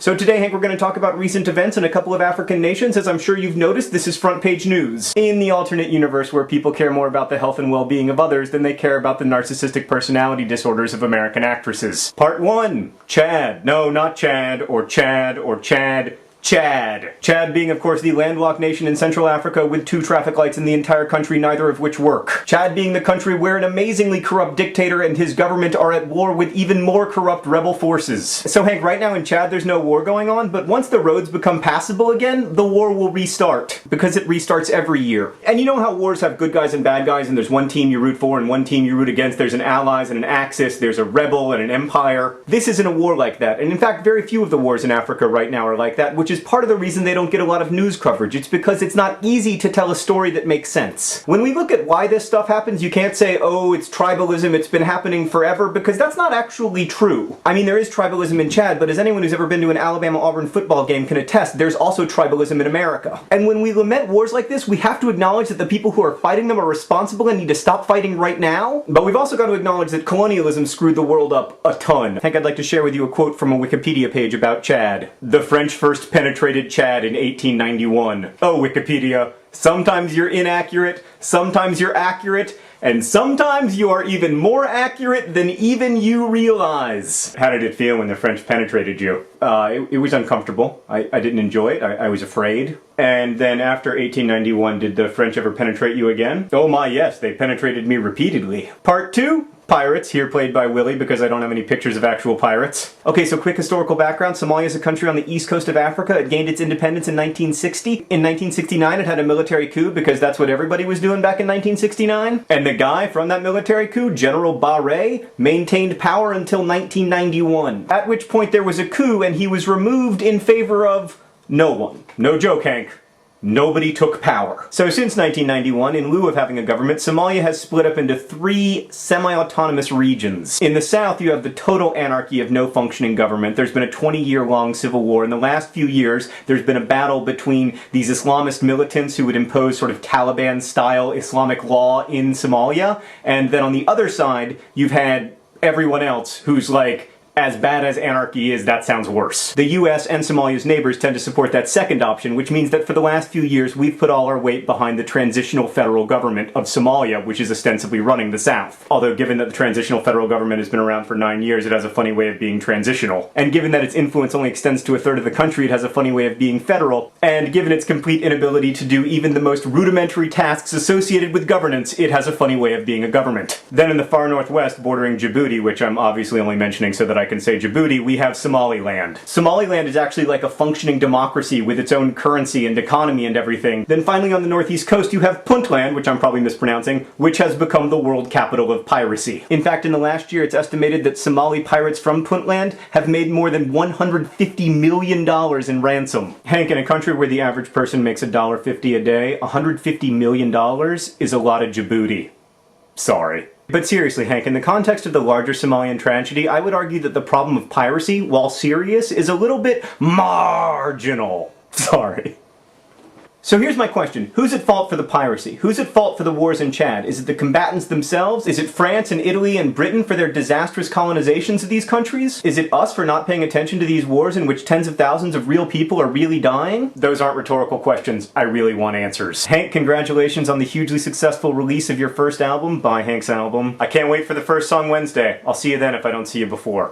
So today, Hank, we're going to talk about recent events in a couple of African nations. As I'm sure you've noticed, this is front page news. In the alternate universe where people care more about the health and well-being of others than they care about the narcissistic personality disorders of American actresses. Part 1. Chad. No, not Chad, or Chad, or Chad. Chad. Chad being, of course, the landlocked nation in Central Africa with 2 traffic lights in the entire country, neither of which work. Chad being the country where an amazingly corrupt dictator and his government are at war with even more corrupt rebel forces. So Hank, right now in Chad there's no war going on, but once the roads become passable again, the war will restart. Because it restarts every year. And you know how wars have good guys and bad guys, and there's one team you root for and one team you root against, there's an allies and an axis, there's a rebel and an empire. This isn't a war like that, and in fact very few of the wars in Africa right now are like that, which is part of the reason they don't get a lot of news coverage. It's because it's not easy to tell a story that makes sense. When we look at why this stuff happens, you can't say, oh, it's tribalism, it's been happening forever, because that's not actually true. I mean, there is tribalism in Chad, but as anyone who's ever been to an Alabama-Auburn football game can attest, there's also tribalism in America. And when we lament wars like this, we have to acknowledge that the people who are fighting them are responsible and need to stop fighting right now. But we've also got to acknowledge that colonialism screwed the world up a ton. I think I'd like to share with you a quote from a Wikipedia page about Chad. The French first penetrated Chad in 1891. Oh, Wikipedia. Sometimes you're inaccurate, sometimes you're accurate, and sometimes you are even more accurate than even you realize. How did it feel when the French penetrated you? It was uncomfortable. I didn't enjoy it. I was afraid. And then after 1891, did the French ever penetrate you again? Oh my, yes, they penetrated me repeatedly. Part 2. Pirates, here played by Willie because I don't have any pictures of actual pirates. Okay, so quick historical background. Somalia is a country on the east coast of Africa. It gained its independence in 1960. In 1969, it had a military coup because that's what everybody was doing back in 1969. And the guy from that military coup, General Barre, maintained power until 1991. At which point there was a coup and he was removed in favor of no one. No joke, Hank. Nobody took power. So since 1991, in lieu of having a government, Somalia has split up into 3 semi-autonomous regions. In the south, you have the total anarchy of no functioning government. There's been a 20-year-long civil war. In the last few years, there's been a battle between these Islamist militants who would impose sort of Taliban-style Islamic law in Somalia. And then on the other side, you've had everyone else who's like, as bad as anarchy is, that sounds worse. The US and Somalia's neighbors tend to support that second option, which means that for the last few years we've put all our weight behind the transitional federal government of Somalia, which is ostensibly running the south. Although given that the transitional federal government has been around for 9 years, it has a funny way of being transitional. And given that its influence only extends to a third of the country, it has a funny way of being federal. And given its complete inability to do even the most rudimentary tasks associated with governance, it has a funny way of being a government. Then in the far northwest, bordering Djibouti, which I'm obviously only mentioning so that I can say Djibouti, we have Somaliland. Somaliland is actually like a functioning democracy with its own currency and economy and everything. Then finally on the northeast coast you have Puntland, which I'm probably mispronouncing, which has become the world capital of piracy. In fact, in the last year it's estimated that Somali pirates from Puntland have made more than $150 million in ransom. Hank, in a country where the average person makes $1.50 a day, $150 million is a lot of Djibouti. Sorry. But seriously, Hank, in the context of the larger Somalian tragedy, I would argue that the problem of piracy, while serious, is a little bit marginal. Sorry. So here's my question. Who's at fault for the piracy? Who's at fault for the wars in Chad? Is it the combatants themselves? Is it France and Italy and Britain for their disastrous colonizations of these countries? Is it us for not paying attention to these wars in which tens of thousands of real people are really dying? Those aren't rhetorical questions. I really want answers. Hank, congratulations on the hugely successful release of your first album. Buy Hank's album. I can't wait for the first song Wednesday. I'll see you then if I don't see you before.